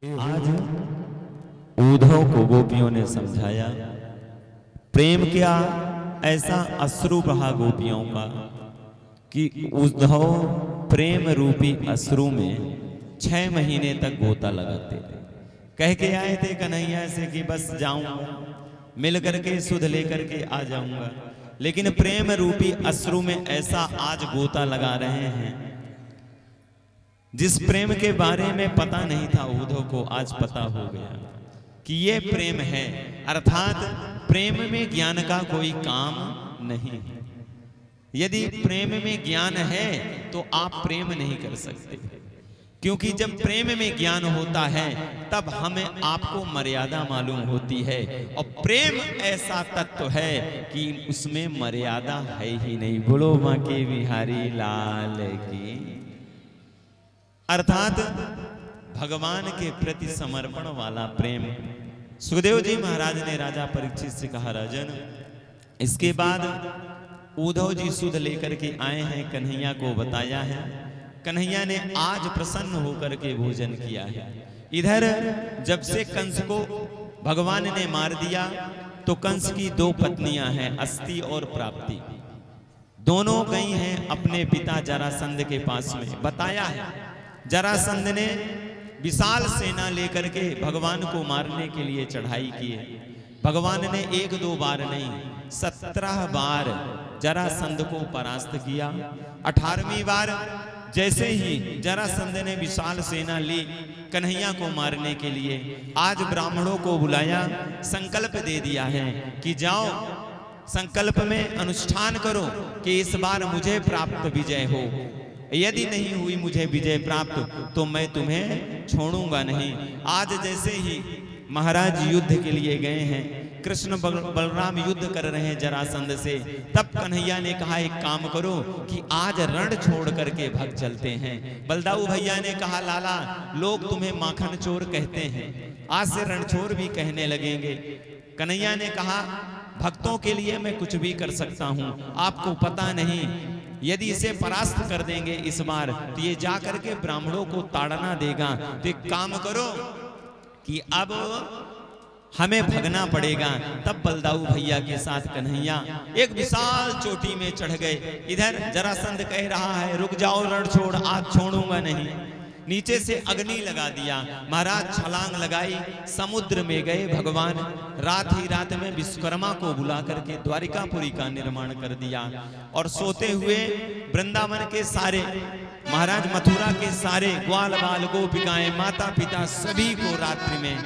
आज उद्धव को गोपियों ने समझाया प्रेम क्या ऐसा अश्रु बहा गोपियों का कि उद्धव प्रेम रूपी अश्रु में 6 महीने तक गोता लगाते थे। कह के आए थे कन्हैया से कि बस जाऊं मिल करके सुध लेकर के आ जाऊंगा, लेकिन प्रेम रूपी अश्रु में ऐसा आज गोता लगा रहे हैं जिस प्रेम के बारे में पता नहीं था उद्धव को आज पता हो गया कि ये प्रेम है। अर्थात प्रेम में ज्ञान का कोई काम नहीं है। यदि प्रेम में ज्ञान है तो आप प्रेम नहीं कर सकते, क्योंकि जब प्रेम में ज्ञान होता है तब हमें आपको मर्यादा मालूम होती है, और प्रेम ऐसा तत्व है कि उसमें मर्यादा है ही नहीं। बोलो मां के बिहारी लाल की। अर्थात भगवान के प्रति समर्पण वाला प्रेम। सुखदेव जी महाराज ने राजा परीक्षित से कहा, राजन इसके बाद उद्धव जी सुध लेकर के आए हैं, कन्हैया को बताया है, कन्हैया ने आज प्रसन्न होकर के भोजन किया है। इधर जब से कंस को भगवान ने मार दिया तो कंस की 2 पत्नियां हैं, अस्ति और प्राप्ति। दोनों गई हैं अपने पिता जरासंध के पास में। बताया है जरासंध ने विशाल सेना लेकर के भगवान को मारने के लिए चढ़ाई की है। भगवान ने 1-2 बार नहीं 17 बार जरासंध को परास्त किया। 18वीं बार जैसे ही जरासंध ने विशाल सेना ली कन्हैया को मारने के लिए, आज ब्राह्मणों को बुलाया, संकल्प दे दिया है कि जाओ संकल्प में अनुष्ठान करो कि इस बार मुझे प्राप्त विजय हो। यदि नहीं हुई मुझे विजय प्राप्त तो मैं तुम्हें छोड़ूंगा नहीं। आज जैसे ही महाराज युद्ध के लिए गए हैं, कृष्ण बलराम युद्ध कर रहे हैं जरासंध से, तब कन्हैया ने कहा एक काम करो कि आज रण छोड़ करके भाग चलते हैं। बलदाऊ भैया ने कहा लाला लोग तुम्हें माखन चोर कहते हैं, आज से रणछोर भी कहने लगेंगे। कन्हैया ने कहा भक्तों के लिए मैं कुछ भी कर सकता हूं, आपको पता नहीं यदि इसे परास्त कर देंगे इस बार तो ये जा करके ब्राह्मणों को ताड़ना देगा। तो एक काम करो कि अब हमें भगना पड़ेगा। तब बलदाऊ भैया के साथ कन्हैया एक विशाल चोटी में चढ़ गए। इधर जरासंध कह रहा है रुक जाओ रण छोड़, आज छोड़ूंगा नहीं। नीचे से अग्नि लगा दिया, महाराज छलांग लगाई, समुद्र में गए भगवान। रात ही रात में विश्वकर्मा को बुला करके द्वारिकापुरी का निर्माण कर दिया, और सोते हुए वृंदावन के सारे महाराज, मथुरा के सारे ग्वाल बाल गोपिकाएं, माता पिता सभी को रात्रि में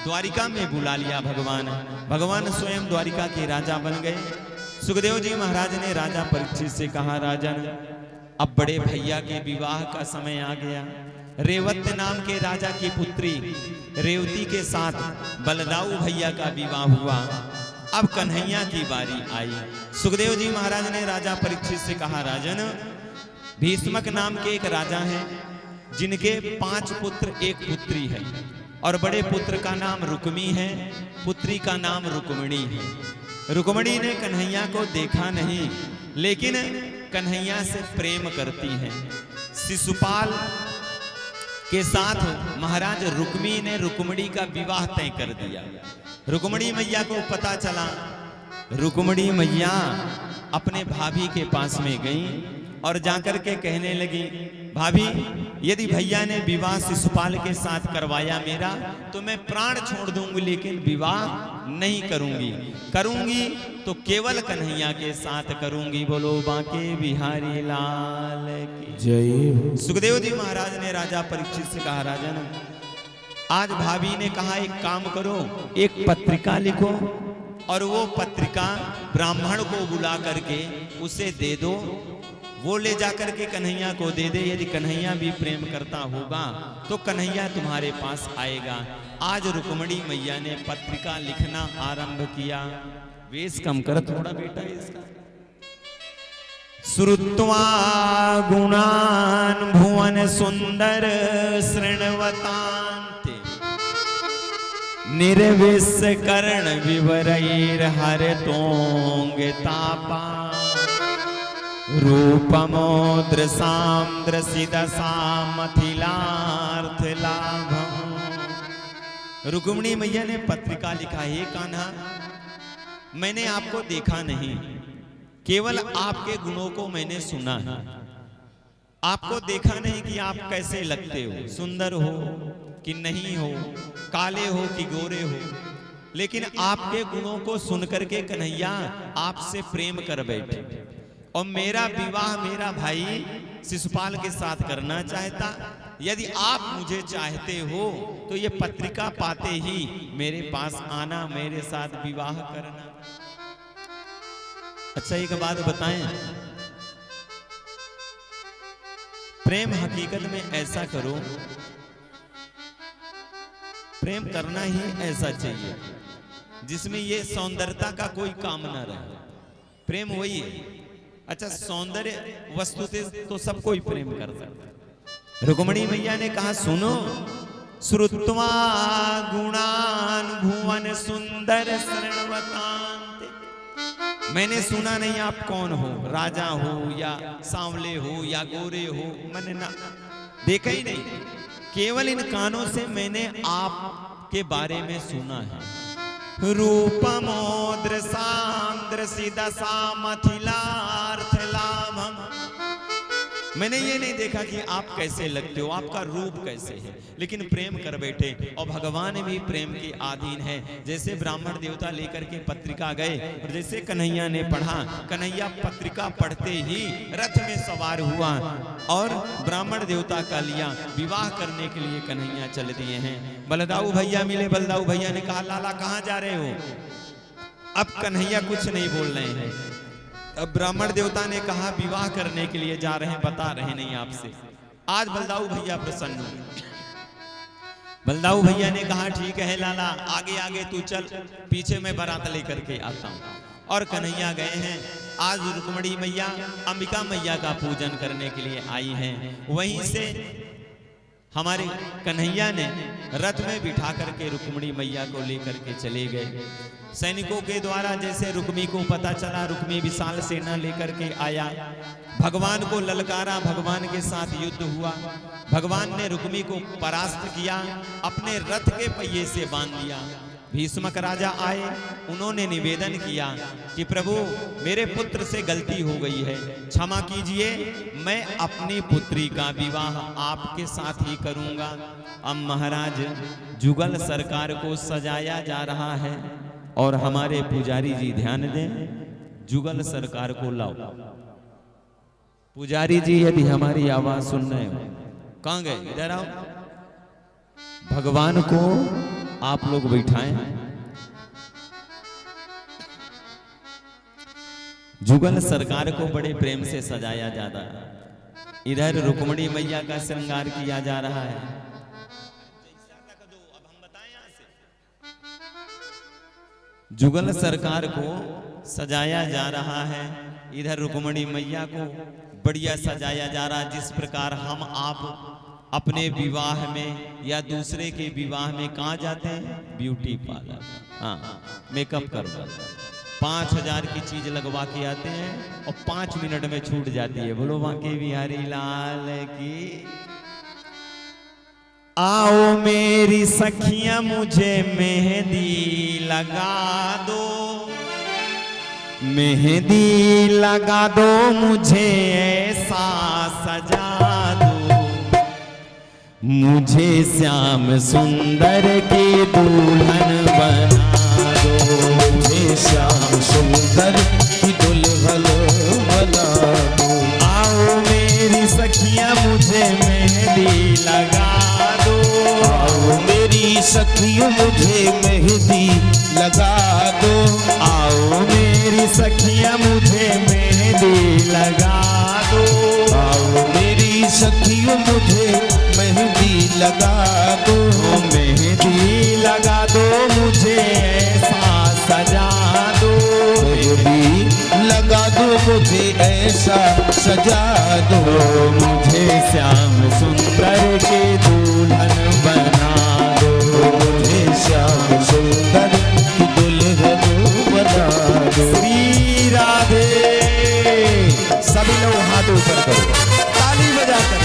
द्वारिका में बुला लिया भगवान। भगवान स्वयं द्वारिका के राजा बन गए। सुखदेव जी महाराज ने राजा परीक्षित से कहा, राजन अब बड़े भैया के विवाह का समय आ गया। रेवत नाम के राजा की पुत्री रेवती के साथ बलदाऊ भैया का विवाह हुआ। अब कन्हैया की बारी आई। सुखदेव जी महाराज ने राजा परीक्षित से कहा, राजन भीष्मक नाम के एक राजा हैं जिनके 5 पुत्र 1 पुत्री है, और बड़े पुत्र का नाम रुक्मी है, पुत्री का नाम रुक्मिणी है। रुक्मिणी ने कन्हैया को देखा नहीं, लेकिन कन्हैया से प्रेम करती हैं। शिशुपाल के साथ महाराज रुक्मी ने रुक्मिणी का विवाह तय कर दिया। रुक्मिणी मैया को पता चला, रुक्मिणी मैया अपने भाभी के पास में गई और जाकर के कहने लगी, भाभी यदि भैया ने विवाह शिशुपाल के साथ करवाया मेरा तो मैं प्राण छोड़ दूंगी, लेकिन विवाह नहीं करूंगी। करूंगी तो केवल कन्हैया के साथ करूंगी। बोलो बांके बिहारी लाल की जय। सुखदेव जी महाराज ने राजा परीक्षित से कहा, राजन आज भाभी ने कहा एक काम करो, एक पत्रिका लिखो और वो पत्रिका ब्राह्मण को बुला करके उसे दे दो, वो ले जाकर के कन्हैया को दे दे। यदि कन्हैया भी प्रेम करता होगा तो कन्हैया तुम्हारे पास आएगा। आज रुक्मिणी मैया ने पत्रिका लिखना आरंभ किया। वेश कम कर थोड़ा बेटा इसका। श्रुत्वा गुणान भुवन सुंदर शृण्वतान्ते निर्विश कर्ण विवरैर हरतोंग तापा रूपमोद्र साम्द्र सिदसामथिलार्थ लाभम रुक्मिणी मैया ने पत्रिका लिखा, हे कान्हा, मैंने आपको देखा नहीं, केवल आपके गुणों को मैंने सुना है। आपको देखा नहीं कि आप कैसे लगते हो, सुंदर हो कि नहीं हो, काले हो कि गोरे हो, लेकिन आपके गुणों को सुनकर के कन्हैया आपसे प्रेम कर बैठे और मेरा विवाह मेरा भाई शिशुपाल के साथ करना चाहता। यदि आप मुझे चाहते हो तो ये पत्रिका पाते ही मेरे पास आना, मेरे साथ विवाह करना। अच्छा एक बात बताएं, प्रेम हकीकत में ऐसा करो, प्रेम करना ही ऐसा चाहिए जिसमें ये सौंदर्यता का कोई काम ना रहे। प्रेम वही है। अच्छा सौंदर्य वस्तु से तो सब कोई प्रेम कर सकता। रुक्मिणी मैया ने कहा, सुनो, श्रुत्वा गुणान भुवन सुंदर शरणवतांते। मैंने सुना नहीं आप कौन हो, राजा हो या सांवले हो या गोरे हो, मैंने ना देखा ही नहीं, केवल इन कानों से मैंने आपके बारे में सुना है। रूपमोद्र सांद्र सिदसा मथिलार्थ लाभम। मैंने ये नहीं देखा कि आप कैसे लगते हो, आपका रूप कैसे है, लेकिन प्रेम कर बैठे। और भगवान भी प्रेम के अधीन है। जैसे ब्राह्मण देवता लेकर के पत्रिका गए और जैसे कन्हैया ने पढ़ा, कन्हैया पत्रिका पढ़ते ही रथ में सवार हुआ और ब्राह्मण देवता का लिया, विवाह करने के लिए कन्हैया चल दिए हैं। बलदाऊ भैया मिले, बलदाऊ भैया ने कहा, लाला कहाँ जा रहे हो? अब कन्हैया कुछ नहीं बोल रहे हैं। अब ब्राह्मण देवता ने कहा, विवाह करने के लिए जा रहे हैं, बता रहे नहीं आपसे। आज बलदाऊ भैया प्रसन्न हुए। बलदाऊ भैया ने कहा, ठीक है लाला, आगे आगे तू चल, पीछे मैं बारात लेकर के आता हूँ। और कन्हैया गए हैं। आज रुक्मिणी मैया अंबिका मैया का पूजन करने के लिए आई हैं। वहीं से हमारे कन्हैया ने रथ में बिठा करके रुक्मिणी मैया को लेकर के चले गए। सैनिकों के द्वारा जैसे रुक्मी को पता चला, रुक्मी विशाल सेना लेकर के आया, भगवान को ललकारा, भगवान के साथ युद्ध हुआ। भगवान ने रुक्मी को परास्त किया, अपने रथ के पहिए से बांध दिया। भीष्मक राजा आए, उन्होंने निवेदन किया कि प्रभु मेरे पुत्र से गलती हो गई है, क्षमा कीजिए, मैं अपनी पुत्री का विवाह आपके साथ ही करूंगा। अब महाराज जुगल सरकार को सजाया जा रहा है और हमारे पुजारी जी ध्यान दें, जुगल सरकार को लाओ। पुजारी जी यदि हमारी आवाज सुन रहे हो, कहां गए? इधर आओ। भगवान को आप लोग बैठाएं। जुगल सरकार को बड़े प्रेम से सजाया जाता है। इधर रुक्मिणी मैया का श्रृंगार किया जा रहा है। जुगल सरकार को सजाया जा रहा है, इधर रुक्मिणी मैया को बढ़िया सजाया जा रहा है। जिस प्रकार हम आप अपने विवाह में या दूसरे के विवाह में कहाँ जाते हैं? ब्यूटी पार्लर, हाँ, मेकअप करवाते हैं, 5000 की चीज लगवा के आते हैं और 5 मिनट में छूट जाती है। बोलो बांके बिहारी लाल की। आओ मेरी सखियां मुझे मेहंदी लगा दो, मेहंदी लगा दो, मुझे ऐसा सजा दो, मुझे श्याम सुंदर की दुल्हन बना दो, मुझे श्याम सुंदर की दुल्हन बना दो। आओ मेरी सखियां मुझे मेहंदी लगा दो, आओ मेरी सखियों मुझे मेहंदी लगा दो, आओ मेरी सखियां मुझे मेहंदी लगा दो, आओ मेरी सखियों मुझे मेहंदी लगा दो, मेहंदी लगा दो, मुझे ऐसा सजा दो, मेहंदी लगा दो, मुझे ऐसा सजा दो, मुझे श्याम सुंदर के दुल्हन बना दो, मुझे श्याम सुंदर की दुल्हन बना दो। श्री राधे। सभी लोग हाथ ऊपर करो, ताली बजा कर।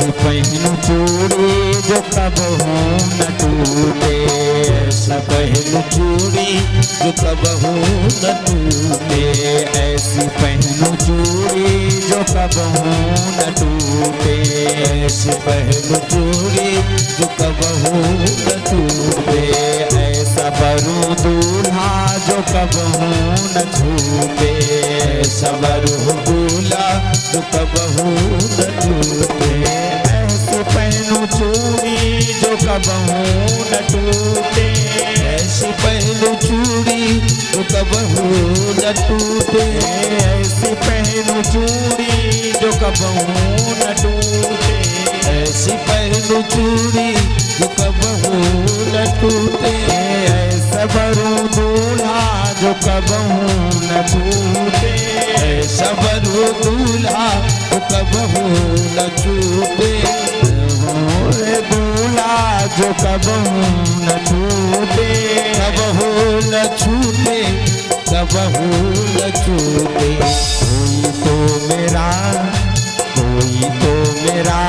ऐसी पहनू चूड़ी जो कबहू न टूटे, ऐसा पहनू चूड़ी जो कबहू न टूटे, ऐसी पहनू चूड़ी जो कबहू न टूटे, ऐसी पहनू चूड़ी जो कबहू न टूटे, ऐसा बरू दूल्हा जो कबहू न छूटे, ऐसा बरू दूल्हा जो कबहू न टूटे, ऐसी पहनू चूड़ी जो कबहू न टूटे, ऐसी पहनू चूड़ी जो कबहू न टूटे, ऐसी पहनू चूड़ी जो कबहू न टूटे, ऐसी पहनू चूड़ी जो कबहू न टूटे, ऐसा बरू दूल्हा जो कबहू न छूटे, ऐसा बरू दूल्हा जो कबहू न टूटे, मोरे दूल्हा जो कबहू न छूटे, कबहू न छूटे, कबहू न छूटे। कोई तो मेरा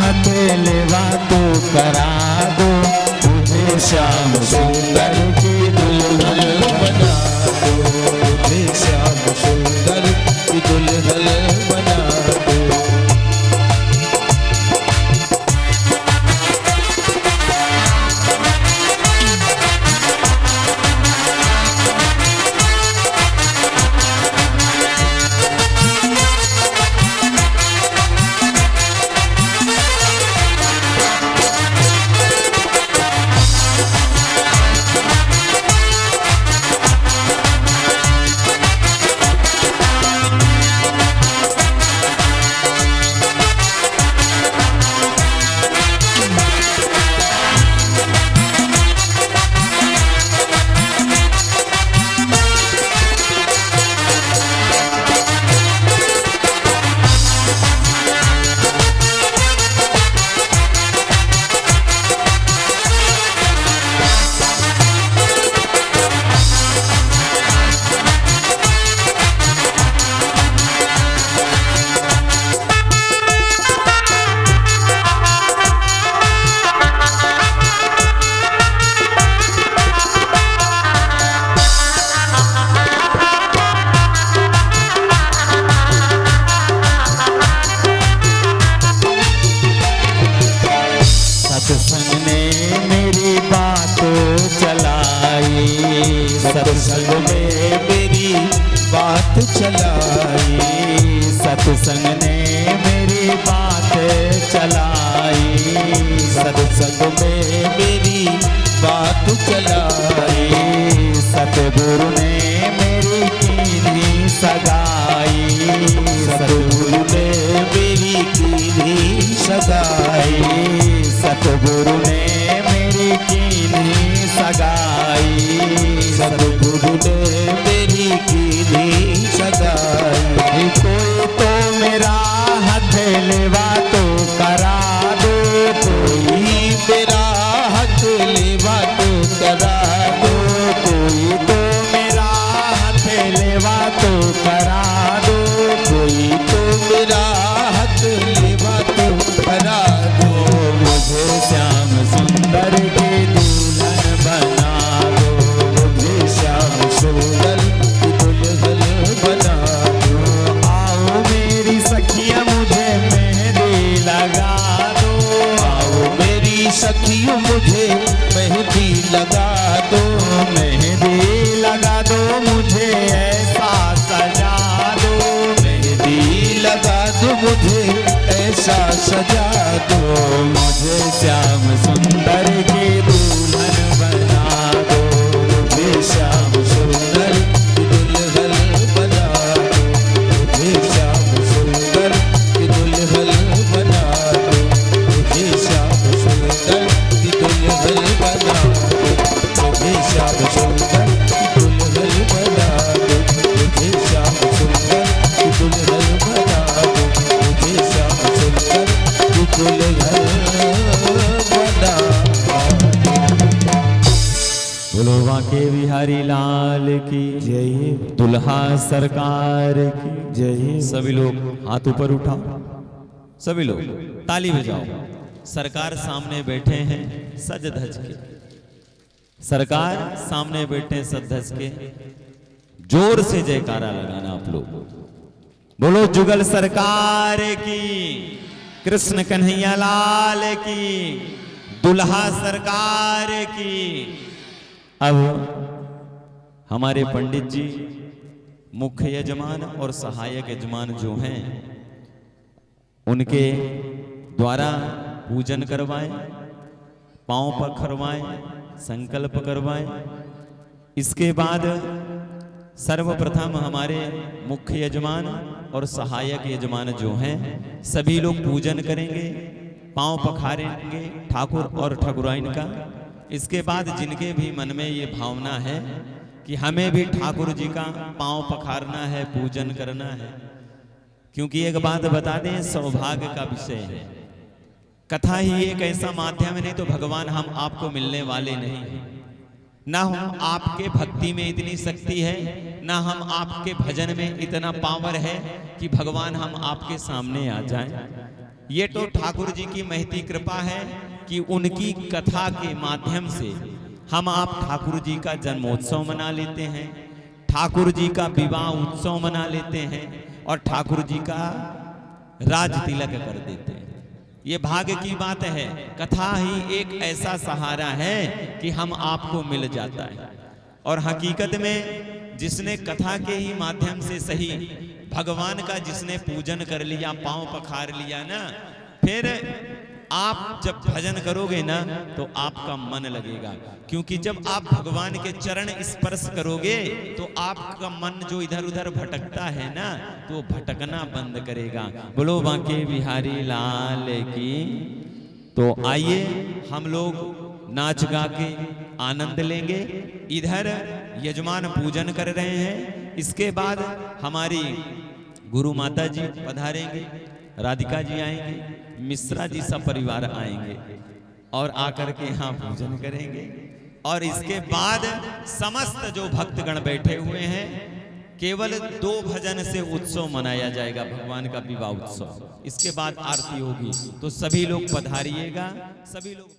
हथेलिवा तो करा दो, मुझे श्याम सुंदर की दुल्हन बना दो, मुझे श्याम सुंदर की दुल्हन बना दो। सत्संग में मेरी बात चलाई, सत्संग ने मेरी बात चलाई, सत्संग में मेरी बात चलाई, सतगुरु ने मेरी कीनी सगाई, सतगुरु ने मेरी कीनी सगाई, सतगुरु ने मेरी कीनी सगाई, सतगुरु ने मेरी कीनी सगाई। कोई तो मेरा हथेलिवा तो करा दो, कोई मेरा हथेलिवा तो करा दो, कोई तो मेरा हथेलिवा तो करा दो, कोई तो मेरा हथेलिवा तो करा दो। मुझे श्याम सुंदर की दुल्हन बना दो, मुझे श्याम सुंदर की दुल्हन बना दो। आओ मेरी सखियां मुझे मेहंदी लगा दो, आओ मेरी सखियों मुझे मेहंदी लगा दो, मेहंदी लगा दो मुझे ऐसा सजा दो, मेहंदी लगा दो मुझे ऐसा सजा दो। मुझे श्याम सुंदर की दुल्हन बना दो, मुझे श्याम सुंदर की दुल्हन बना दो, मुझे श्याम सुंदर की दुल्हन बना दो, मुझे श्याम सुंदर की दुल्हन बना दो, मुझे श्याम सुंदर की दुल्हन बना दो, मुझे श्याम सुंदर की दुल्हन बना दो, मुझे श्याम सुंदर की दुल्हन बना दो। बोलो बांके बिहारी लाल की जय, दुल्हा सरकार की जय। सभी लोग हाथ ऊपर उठाओ, सभी लोग ताली बजाओ। सरकार सामने बैठे हैं सज धज के, सरकार सामने बैठे सज धज के। जोर से जयकारा लगाना आप लोग। बोलो जुगल सरकार की, कृष्ण कन्हैया लाल की, दुल्हा सरकार की। अब हमारे पंडित जी मुख्य यजमान और सहायक यजमान जो हैं उनके द्वारा पूजन करवाएं, पांव पखरवाएं, संकल्प करवाएं। इसके बाद सर्वप्रथम हमारे मुख्य यजमान और सहायक यजमान जो हैं सभी लोग पूजन करेंगे, पांव पखारेंगे ठाकुर और ठाकुराइन का। इसके बाद जिनके भी मन में ये भावना है कि हमें भी ठाकुर जी का पांव पखारना है, पूजन करना है, क्योंकि एक बात बता दें, सौभाग्य का विषय है। कथा ही एक ऐसा माध्यम है, नहीं तो भगवान हम आपको मिलने वाले नहीं हैं। ना हम आपके भक्ति में इतनी शक्ति है, ना हम आपके भजन में इतना पावर है कि भगवान हम आपके सामने आ जाएं। ये तो ठाकुर जी की महती कृपा है कि उनकी कथा के माध्यम से हम आप ठाकुर जी का जन्मोत्सव मना लेते हैं, ठाकुर जी का विवाह उत्सव मना लेते हैं और ठाकुर जी का राज तिलक कर देते हैं। ये भाग्य की बात है। कथा ही एक ऐसा सहारा है कि हम आपको मिल जाता है। और हकीकत में जिसने कथा के ही माध्यम से सही भगवान का जिसने पूजन कर लिया, पांव पखार लिया ना, फिर आप जब भजन करोगे ना तो आपका मन लगेगा। क्योंकि जब आप भगवान के चरण स्पर्श करोगे तो आपका मन जो इधर उधर भटकता है ना, तो भटकना बंद करेगा। बोलो बांके बिहारी लाल की। तो आइए हम लोग नाच गा के आनंद लेंगे। इधर यजमान पूजन कर रहे हैं, इसके बाद हमारी गुरु माता जी पधारेंगे, राधिका जी आएंगे, मिश्रा जी सब परिवार आएंगे और आकर के यहाँ पूजन करेंगे। और इसके बाद समस्त जो भक्तगण बैठे हुए हैं, केवल 2 भजन से उत्सव मनाया जाएगा, भगवान का विवाह उत्सव। इसके बाद आरती होगी, तो सभी लोग पधारिएगा, सभी लोग